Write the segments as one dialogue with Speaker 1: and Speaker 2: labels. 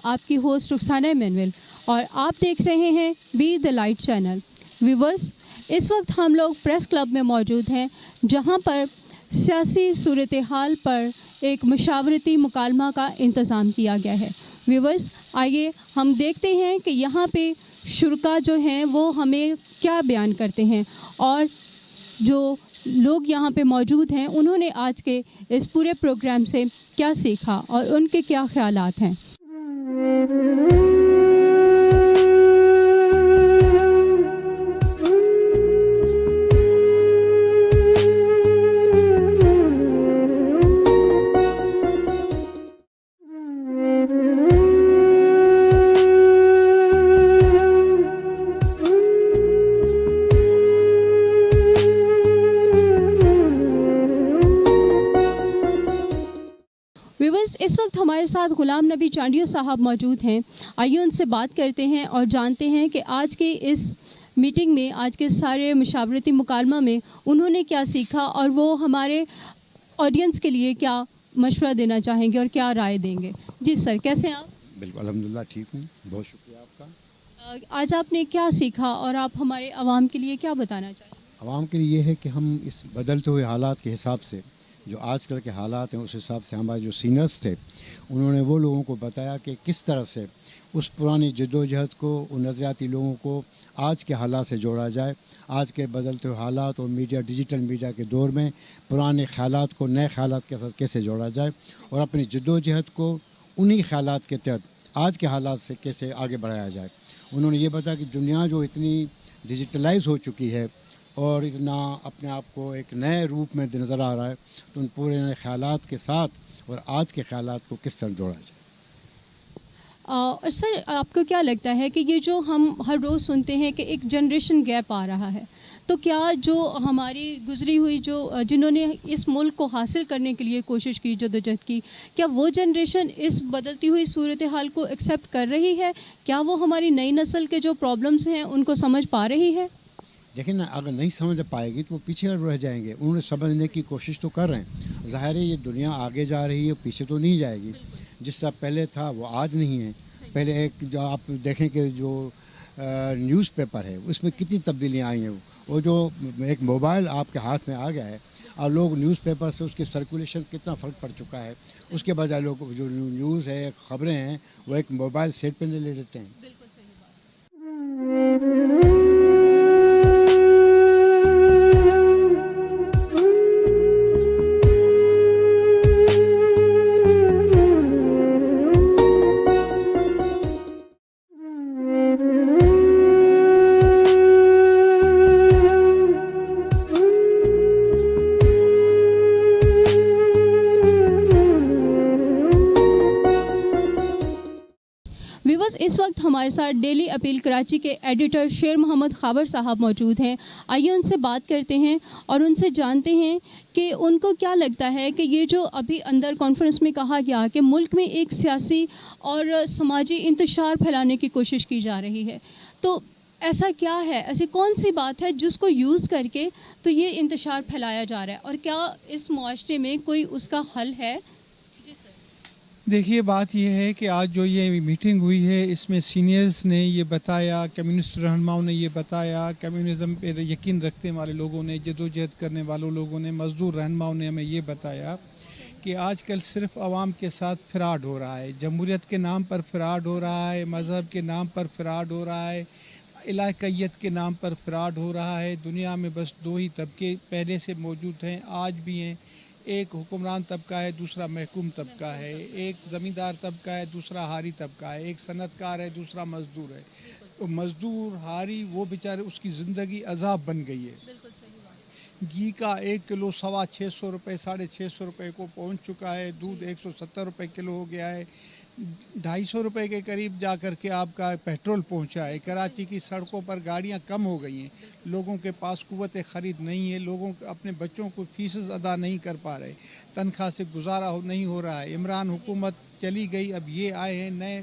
Speaker 1: آپ کی host Rukhsana Emmanuel اور آپ دیکھ رہے ہیں be the light channel. Viewers, اس وقت ہم لوگ پریس کلب میں موجود ہیں جہاں پر سیاسی صورتحال پر ایک مشاورتی مکالمہ کا انتظام کیا گیا ہے. ویورز، آئیے ہم دیکھتے ہیں کہ یہاں پہ شرکا جو ہیں وہ ہمیں کیا بیان کرتے ہیں اور جو لوگ یہاں پہ موجود ہیں انہوں نے آج کے اس پورے پروگرام سے کیا سیکھا اور ان کے کیا خیالات ہیں. ویورز، اس وقت ہمارے ساتھ غلام نبی چانڈیو صاحب موجود ہیں. آئیے ان سے بات کرتے ہیں اور جانتے ہیں کہ آج کی اس میٹنگ میں، آج کے سارے مشاورتی مکالمہ میں انہوں نے کیا سیکھا اور وہ ہمارے آڈینس کے لیے کیا مشورہ دینا چاہیں گے اور کیا رائے دیں گے. جی سر، کیسے ہیں آپ؟
Speaker 2: بالکل الحمدللہ ٹھیک ہوں، بہت شکریہ آپ کا.
Speaker 1: آج آپ نے کیا سیکھا اور آپ ہمارے عوام کے لیے کیا بتانا چاہیں گے؟
Speaker 2: عوام کے لیے یہ ہے کہ ہم اس بدلتے ہوئے حالات کے حساب سے، جو آج کل کے حالات ہیں اس حساب سے ہمارے جو سینئرز تھے انہوں نے وہ لوگوں کو بتایا کہ کس طرح سے اس پرانی جد و جہد کو، ان نظریاتی لوگوں کو آج کے حالات سے جوڑا جائے. آج کے بدلتے ہوئے حالات اور میڈیا، ڈیجیٹل میڈیا کے دور میں پرانے خیالات کو نئے خیالات کے ساتھ کیسے جوڑا جائے اور اپنی جد و جہد کو انہی خیالات کے تحت آج کے حالات سے کیسے آگے بڑھایا جائے. انہوں نے یہ بتایا کہ دنیا جو اتنی ڈیجیٹلائز ہو چکی ہے اور اتنا اپنے آپ کو ایک نئے روپ میں نظر آ رہا ہے، تو ان پورے نئے خیالات کے ساتھ اور آج کے خیالات کو کس طرح جوڑا جائے.
Speaker 1: اور سر، آپ کو کیا لگتا ہے کہ یہ جو ہم ہر روز سنتے ہیں کہ ایک جنریشن گیپ آ رہا ہے، تو کیا جو ہماری گزری ہوئی جنہوں نے اس ملک کو حاصل کرنے کے لیے کوشش کی، جدوجہد کی، کیا وہ جنریشن اس بدلتی ہوئی صورتحال کو ایکسیپٹ کر رہی ہے؟ کیا وہ ہماری نئی نسل کے جو پرابلمس ہیں ان کو سمجھ پا رہی ہے؟
Speaker 2: لیکن اگر نہیں سمجھ پائے گی تو وہ پیچھے رہ جائیں گے. انہوں نے سمجھنے کی کوشش تو کر رہے ہیں. ظاہر ہے یہ دنیا آگے جا رہی ہے، پیچھے تو نہیں جائے گی. جس طرح پہلے تھا وہ آج نہیں ہے. پہلے ایک جو آپ دیکھیں کہ جو نیوز پیپر ہے اس میں کتنی تبدیلیاں آئی ہیں. وہ جو ایک موبائل آپ کے ہاتھ میں آ گیا ہے اور لوگ نیوز پیپر سے اس کی سرکولیشن کتنا فرق پڑ چکا ہے. اس کے بجائے لوگ جو نیوز ہے، خبریں ہیں، وہ ایک موبائل سیٹ پہ لے لیتے ہیں.
Speaker 1: بالکل صحیح بات. ویورز، اس وقت ہمارے ساتھ ڈیلی اپیل کراچی کے ایڈیٹر شیر محمد خاور صاحب موجود ہیں. آئیے ان سے بات کرتے ہیں اور ان سے جانتے ہیں کہ ان کو کیا لگتا ہے کہ یہ جو ابھی اندر کانفرنس میں کہا گیا کہ ملک میں ایک سیاسی اور سماجی انتشار پھیلانے کی کوشش کی جا رہی ہے، تو ایسا کیا ہے، ایسی کون سی بات ہے جس کو یوز کر کے تو یہ انتشار پھیلایا جا رہا ہے، اور کیا اس معاشرے میں کوئی اس کا حل ہے؟ جی سر.
Speaker 3: دیکھیے، بات یہ ہے کہ آج جو یہ میٹنگ ہوئی ہے اس میں سینئرز نے یہ بتایا، کمیونسٹ رہنماؤں نے یہ بتایا، کمیونزم پہ یقین رکھنے والے لوگوں نے، جدوجہد کرنے والوں لوگوں نے، مزدور رہنماؤں نے ہمیں یہ بتایا کہ آج کل صرف عوام کے ساتھ فراڈ ہو رہا ہے. جمہوریت کے نام پر فراڈ ہو رہا ہے، مذہب کے نام پر فراڈ ہو رہا ہے، علاقائیت کے نام پر فراڈ ہو رہا ہے. دنیا میں بس دو ہی طبقے پہلے سے موجود ہیں، آج بھی ہیں. ایک حکمران طبقہ ہے، دوسرا محکوم طبقہ ہے. ایک زمیندار طبقہ ہے، دوسرا ہاری طبقہ ہے. ایک صنعت کار ہے، دوسرا مزدور ہے. تو مزدور، ہاری، وہ بیچارے، اس کی زندگی عذاب بن گئی ہے. گھی کا 1 کلو 650 روپے، 650 روپے کو پہنچ چکا ہے. دودھ 170 روپے کلو ہو گیا ہے. 250 روپے کے قریب جا کر کے آپ کا پیٹرول پہنچا ہے. کراچی کی سڑکوں پر گاڑیاں کم ہو گئی ہیں. لوگوں کے پاس قوت خرید نہیں ہے. لوگوں اپنے بچوں کو فیسز ادا نہیں کر پا رہے. تنخواہ سے گزارا نہیں ہو رہا ہے. عمران حکومت چلی گئی، اب یہ آئے ہیں نئے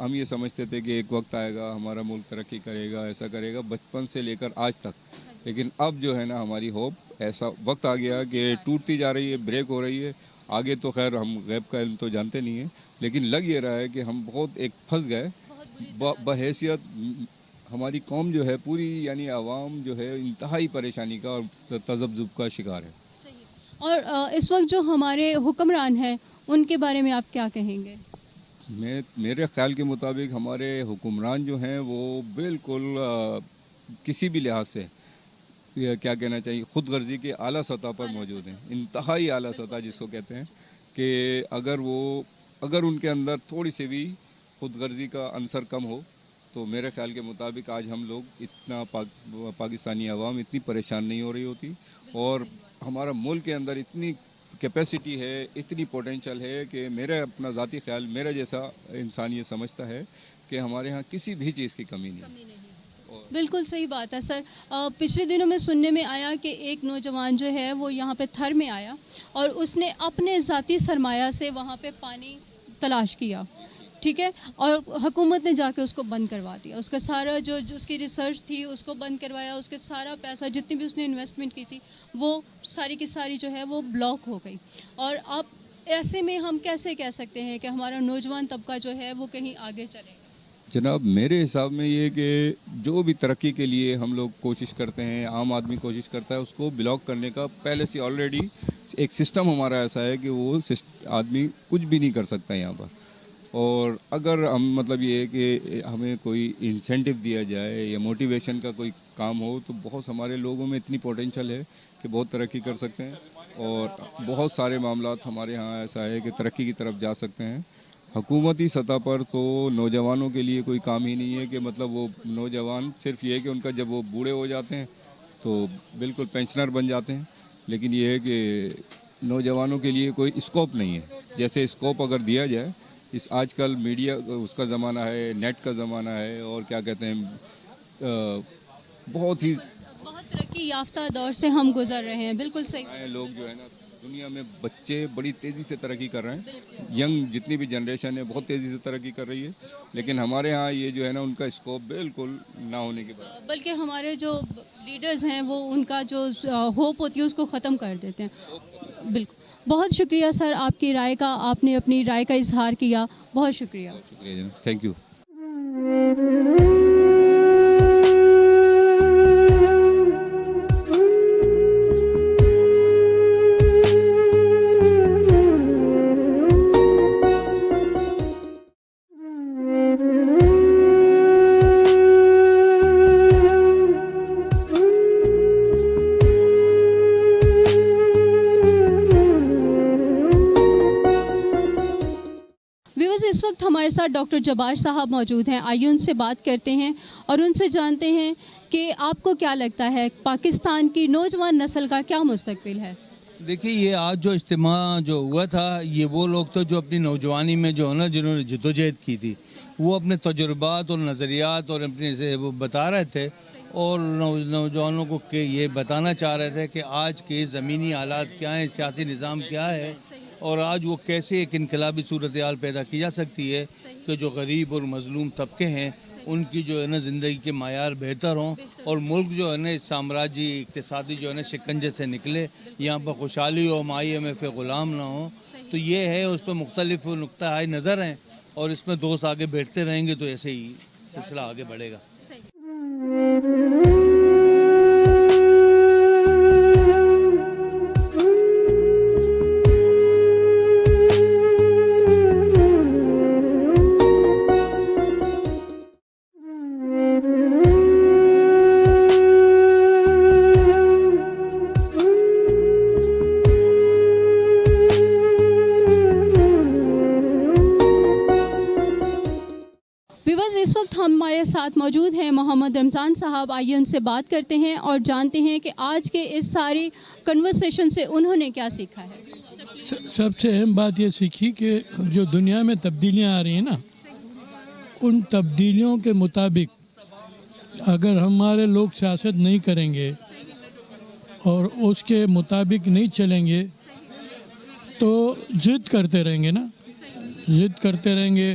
Speaker 4: ہم یہ سمجھتے تھے کہ ایک وقت آئے گا ہمارا ملک ترقی کرے گا، ایسا کرے گا، بچپن سے لے کر آج تک، لیکن اب جو ہے نا ہماری ہوپ ایسا وقت آ گیا کہ ٹوٹتی جا رہی ہے، بریک ہو رہی ہے. آگے تو خیر ہم غیب کا علم تو جانتے نہیں ہیں، لیکن لگ یہ رہا ہے کہ ہم بہت ایک پھنس گئے بحیثیت ہماری قوم جو ہے پوری، یعنی عوام جو ہے انتہائی پریشانی کا اور تذبذب کا شکار ہے.
Speaker 1: اور اس وقت جو ہمارے حکمران ہیں ان کے بارے میں آپ کیا کہیں گے؟
Speaker 4: میرے خیال کے مطابق ہمارے حکمران جو ہیں وہ بالکل کسی بھی لحاظ سے کیا کہنا چاہیے، خود غرضی کے اعلیٰ سطح پر موجود ہیں، انتہائی اعلیٰ سطح جس کو کہتے ہیں، کہ اگر ان کے اندر تھوڑی سی بھی خود غرضی کا عنصر کم ہو تو میرے خیال کے مطابق آج ہم لوگ اتنا پاکستانی عوام اتنی پریشان نہیں ہو رہی ہوتی، اور ہمارا ملک کے اندر اتنی کیپیسٹی ہے، اتنی پوٹینشل ہے کہ میرا اپنا ذاتی خیال، میرا جیسا انسان یہ سمجھتا ہے کہ ہمارے ہاں کسی بھی چیز کی کمی نہیں ہے.
Speaker 1: بالکل صحیح بات ہے سر. پچھلے دنوں میں سننے میں آیا کہ ایک نوجوان جو ہے وہ یہاں پہ تھر میں آیا اور اس نے اپنے ذاتی سرمایہ سے وہاں پہ پانی تلاش کیا، ٹھیک ہے، اور حکومت نے جا کے اس کو بند کروا دیا. اس کا سارا جو اس کی ریسرچ تھی اس کو بند کروایا، اس کے سارا پیسہ جتنی بھی اس نے انویسٹمنٹ کی تھی وہ ساری کی ساری جو ہے وہ بلاک ہو گئی. اور اب ایسے میں ہم کیسے کہہ سکتے ہیں کہ ہمارا نوجوان طبقہ جو ہے وہ کہیں آگے چلے گا؟
Speaker 4: جناب میرے حساب میں یہ کہ جو بھی ترقی کے لیے ہم لوگ کوشش کرتے ہیں، عام آدمی کوشش کرتا ہے، اس کو بلاک کرنے کا پہلے سے آلریڈی ایک سسٹم ہمارا ایسا ہے کہ وہ آدمی کچھ بھی نہیں کر سکتا یہاں پر. اور اگر ہم مطلب یہ ہے کہ ہمیں کوئی انسینٹیو دیا جائے یا موٹیویشن کا کوئی کام ہو تو بہت ہمارے لوگوں میں اتنی پوٹینشل ہے کہ بہت ترقی کر سکتے ہیں، اور بہت سارے معاملات ہمارے ہاں ایسا ہے کہ ترقی کی طرف جا سکتے ہیں. حکومتی سطح پر تو نوجوانوں کے لیے کوئی کام ہی نہیں ہے کہ مطلب وہ نوجوان صرف یہ ہے کہ ان کا جب وہ بوڑھے ہو جاتے ہیں تو بالکل پینشنر بن جاتے ہیں، لیکن یہ ہے کہ نوجوانوں کے لیے کوئی اسکوپ نہیں ہے. جیسے اسکوپ اگر دیا جائے، آج کل میڈیا اس کا زمانہ ہے، نیٹ کا زمانہ ہے، اور کیا کہتے ہیں بہت
Speaker 1: ترقی یافتہ دور سے ہم گزر رہے ہیں. بالکل صحیح.
Speaker 4: لوگ جو ہے نا دنیا میں بچے بڑی تیزی سے ترقی کر رہے ہیں، ینگ جتنی بھی جنریشن ہے بہت تیزی سے ترقی کر رہی ہے، لیکن ہمارے ہاں یہ جو ہے نا ان کا اسکوپ بالکل نہ ہونے کے بعد،
Speaker 1: بلکہ ہمارے جو لیڈرز ہیں وہ ان کا جو ہوپ ہوتی ہے اس کو ختم کر دیتے ہیں. بالکل. بہت شکریہ سر آپ کی رائے کا، آپ نے اپنی رائے کا اظہار کیا، بہت شکریہ.
Speaker 4: شکریہ جناب، تھینک یو.
Speaker 1: اس وقت ہمارے ساتھ ڈاکٹر جبار صاحب موجود ہیں. آئیے ان سے بات کرتے ہیں اور ان سے جانتے ہیں کہ آپ کو کیا لگتا ہے پاکستان کی نوجوان نسل کا کیا مستقبل ہے؟
Speaker 5: دیکھیے یہ آج جو اجتماع جو ہوا تھا، یہ وہ لوگ تو جو اپنی نوجوانی میں جو ہے نا جنہوں نے جدوجہد کی تھی، وہ اپنے تجربات اور نظریات اور اپنے سے وہ بتا رہے تھے، اور نوجوانوں کو کہ یہ بتانا چاہ رہے تھے کہ آج کے زمینی حالات کیا ہیں، سیاسی نظام کیا ہے، اور آج وہ کیسے ایک انقلابی صورتحال پیدا کی جا سکتی ہے کہ جو غریب اور مظلوم طبقے ہیں ان کی جو ہے نا زندگی کے معیار بہتر ہوں، اور ملک جو ہے نا اس سامراجی اقتصادی جو ہے نا شکنجے سے نکلے، یہاں پر خوشحالی ہو، IMF غلام نہ ہو. تو یہ ہے، اس پہ مختلف نقطہ نظر ہیں، اور اس میں دوست آگے بیٹھتے رہیں گے تو ایسے ہی سلسلہ آگے بڑھے گا.
Speaker 1: اس وقت ہمارے ساتھ موجود ہیں محمد رمضان صاحب. آئیے ان سے بات کرتے ہیں اور جانتے ہیں کہ آج کے اس ساری کنورسیشن سے انہوں نے کیا سیکھا ہے.
Speaker 6: سب سے اہم بات یہ سیکھی کہ جو دنیا میں تبدیلیاں آ رہی ہیں نا، ان تبدیلیوں کے مطابق اگر ہمارے لوگ سیاست نہیں کریں گے اور اس کے مطابق نہیں چلیں گے تو ضد کرتے رہیں گے نا، ضد کرتے رہیں گے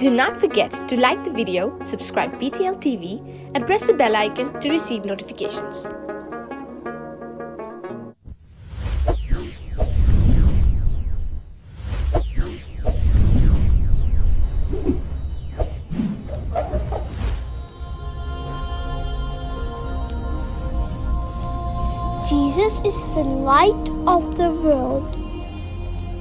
Speaker 7: Do not forget to like the video, subscribe BTL TV, and press the bell icon to receive notifications.
Speaker 8: Jesus is the light of the world.